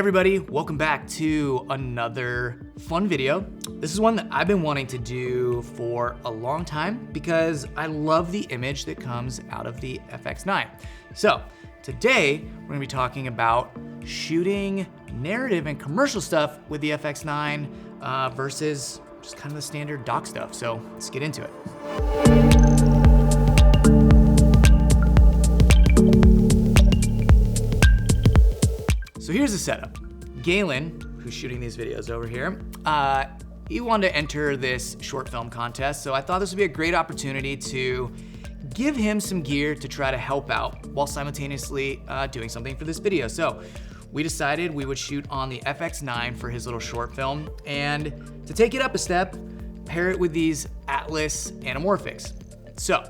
everybody, welcome back to another fun video. This is one that I've been wanting to do for a long time because I love the image that comes out of the FX9. So today we're gonna be talking about shooting narrative and commercial stuff with the FX9 versus just kind of the standard dock stuff. So let's get into it. So here's the setup. Galen, who's shooting these videos over here, he wanted to enter this short film contest, so I thought this would be a great opportunity to give him some gear to try to help out while simultaneously doing something for this video. So we decided we would shoot on the FX9 for his little short film, and to take it up a step, pair it with these Atlas Anamorphics. So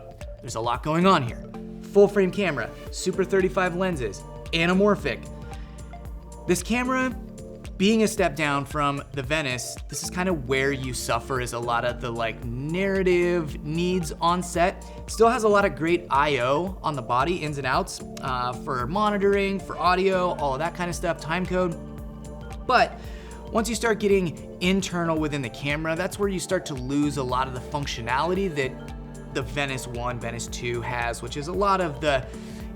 there's a lot going on here. Full frame camera, Super 35 lenses, Anamorphic. This camera, being a step down from the Venice, this is kind of where you suffer is a lot of the narrative needs on set. Still has a lot of great IO on the body, ins and outs, for monitoring, for audio, all of that kind of stuff, time code. But once you start getting internal within the camera, that's where you start to lose a lot of the functionality that the Venice 1, Venice 2 has, which is a lot of the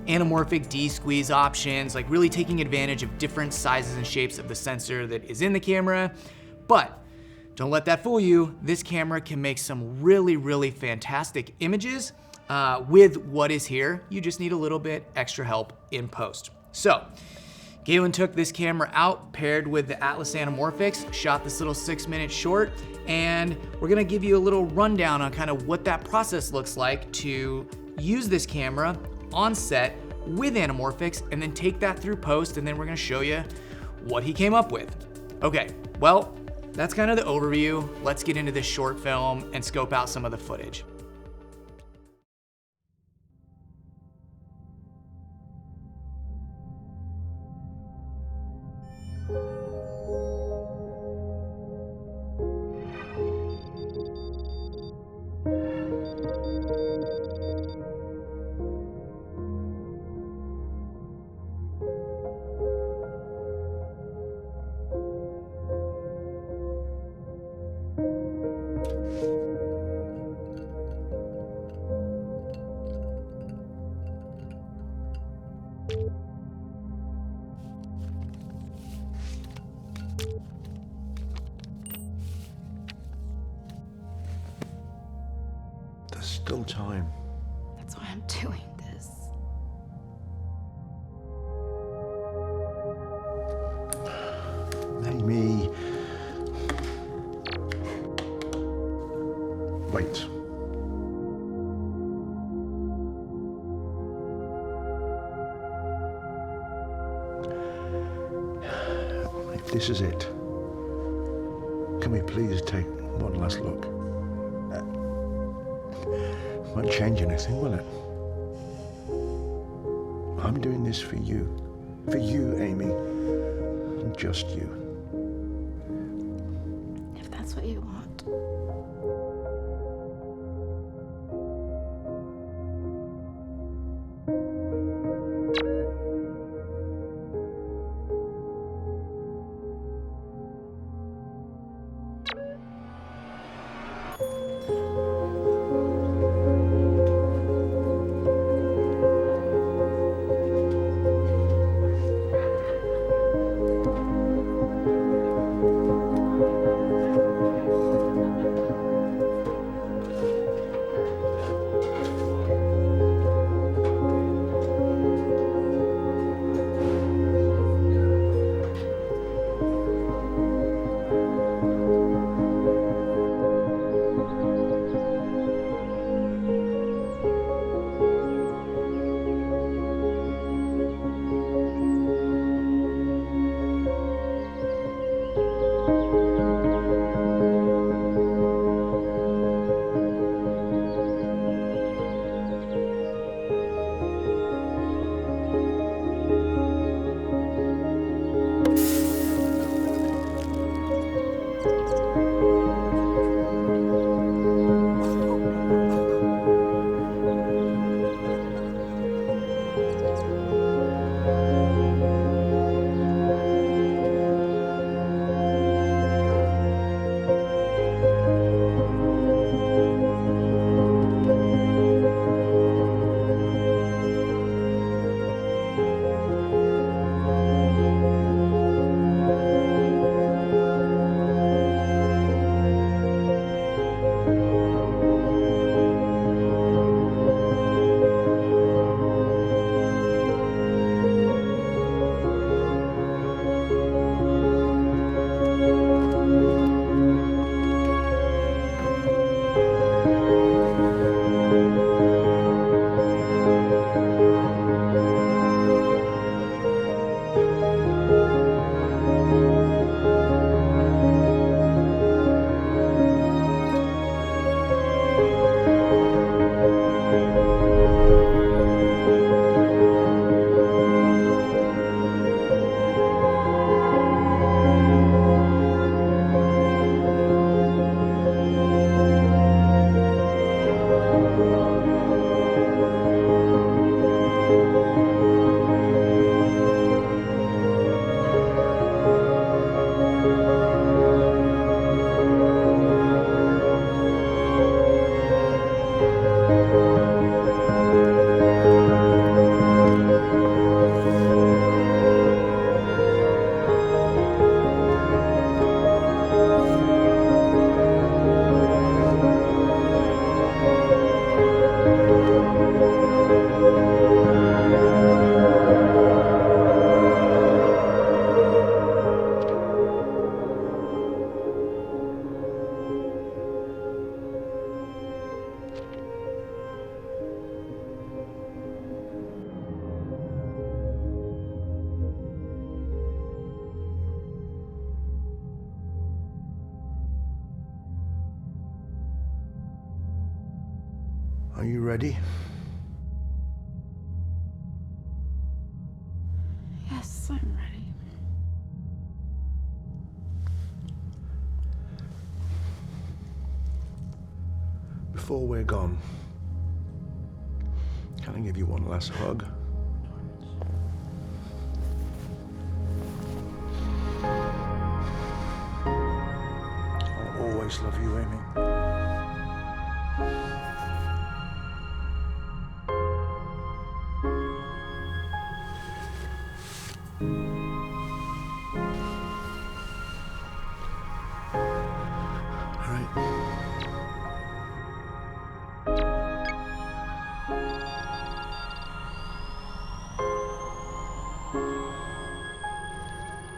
anamorphic D-squeeze options, like really taking advantage of different sizes and shapes of the sensor that is in the camera. But don't let that fool you. This camera can make some really, really fantastic images with what is here. You just need a little bit extra help in post. So Galen took this camera out, paired with the Atlas Anamorphics, shot this little 6-minute short, and we're gonna give you a little rundown on kind of what that process looks like to use this camera on set with Anamorphics and then take that through post, and then we're gonna show you what he came up with. Okay, well, that's kind of the overview. Let's get into this short film and scope out some of the footage. There's still time. That's why I'm doing this. Amy. Wait. If this is it, can we please take one last look? Won't change anything, will it? I'm doing this for you. For you, Amy. And just you. If that's what you want. Are you ready? Yes, I'm ready. Before we're gone, can I give you one last hug? I'll always love you, Amy. All right.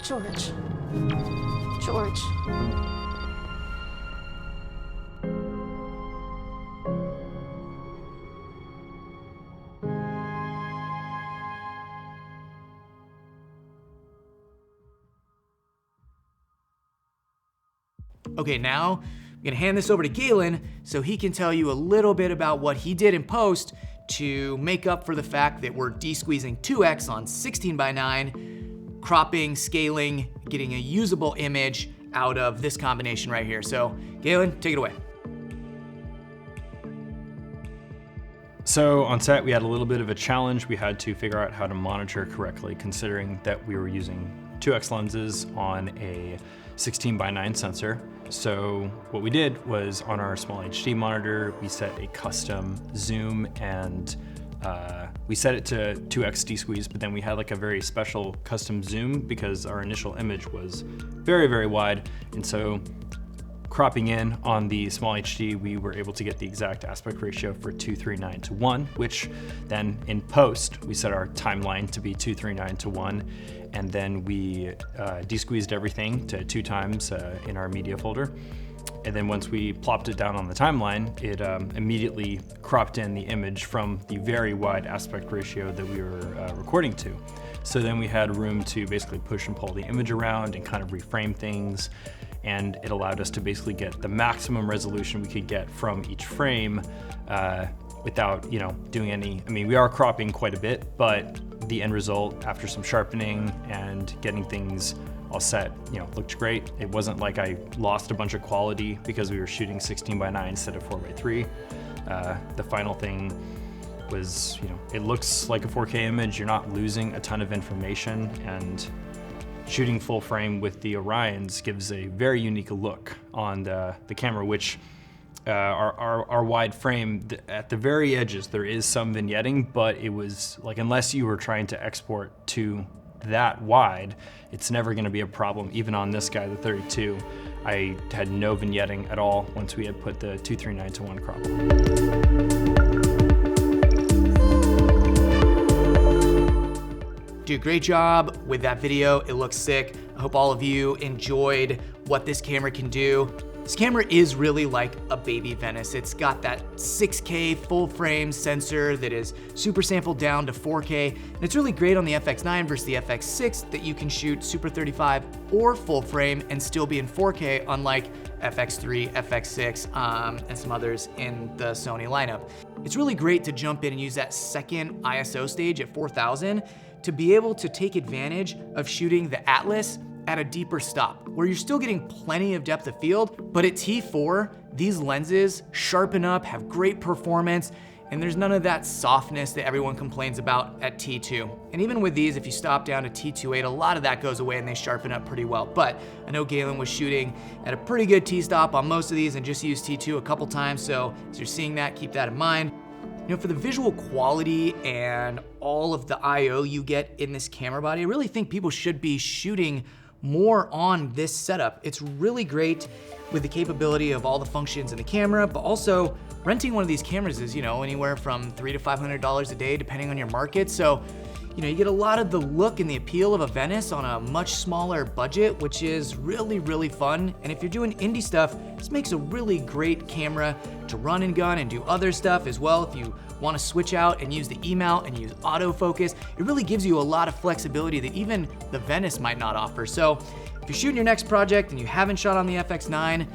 George. George. Okay, now I'm gonna hand this over to Galen so he can tell you a little bit about what he did in post to make up for the fact that we're de-squeezing 2x on 16:9, cropping, scaling, getting a usable image out of this combination right here. So Galen, take it away. So on set, we had a little bit of a challenge. We had to figure out how to monitor correctly, considering that we were using 2x lenses on a 16:9 sensor. So what we did was on our small HD monitor, we set a custom zoom and we set it to 2x de-squeeze, but then we had like a very special custom zoom because our initial image was very, very wide. And so cropping in on the small HD, we were able to get the exact aspect ratio for 2:39:1, which then in post, we set our timeline to be 2:39:1, and then we de-squeezed everything to 2 times in our media folder. And then once we plopped it down on the timeline, it immediately cropped in the image from the very wide aspect ratio that we were recording to. So then we had room to basically push and pull the image around and kind of reframe things. And it allowed us to basically get the maximum resolution we could get from each frame without, doing any, we are cropping quite a bit, but the end result after some sharpening and getting things all set, looked great. It wasn't like I lost a bunch of quality because we were shooting 16:9 instead of 4:3. The final thing was, it looks like a 4K image. You're not losing a ton of information, and shooting full frame with the Orions gives a very unique look on the camera, which our wide frame, at the very edges, there is some vignetting, but it was like, unless you were trying to export to that wide, it's never gonna be a problem. Even on this guy, the 32, I had no vignetting at all once we had put the 2:39:1 crop on. Dude, great job with that video. It looks sick. I hope all of you enjoyed what this camera can do. This camera is really like a baby Venice. It's got that 6K full frame sensor that is super sampled down to 4K. And it's really great on the FX9 versus the FX6 that you can shoot Super 35 or full frame and still be in 4K, unlike FX3, FX6, and some others in the Sony lineup. It's really great to jump in and use that second ISO stage at 4000 to be able to take advantage of shooting the Atlas at a deeper stop, where you're still getting plenty of depth of field, but at T4, these lenses sharpen up, have great performance, and there's none of that softness that everyone complains about at T2. And even with these, if you stop down to T2.8, a lot of that goes away and they sharpen up pretty well. But I know Galen was shooting at a pretty good T-stop on most of these and just used T2 a couple times, so as you're seeing that, keep that in mind. For the visual quality and all of the I/O you get in this camera body, I really think people should be shooting more on this setup. It's really great with the capability of all the functions in the camera, but also renting one of these cameras is, anywhere from $300 to $500 a day, depending on your market. So, you get a lot of the look and the appeal of a Venice on a much smaller budget, which is really, really fun. And if you're doing indie stuff, this makes a really great camera to run and gun and do other stuff as well. If you want to switch out and use the E-mount and use autofocus, it really gives you a lot of flexibility that even the Venice might not offer. So if you're shooting your next project and you haven't shot on the FX9,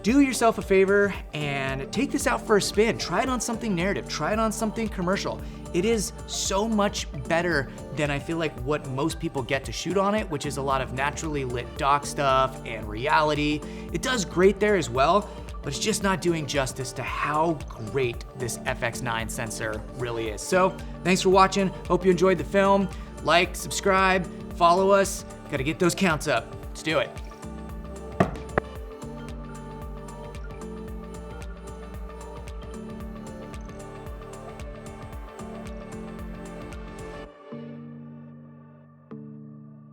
do yourself a favor and take this out for a spin. Try it on something narrative, try it on something commercial. It is so much better than I feel like what most people get to shoot on it, which is a lot of naturally lit dock stuff and reality. It does great there as well, but it's just not doing justice to how great this FX9 sensor really is. So thanks for watching. Hope you enjoyed the film. Like, subscribe, follow us. Gotta get those counts up. Let's do it.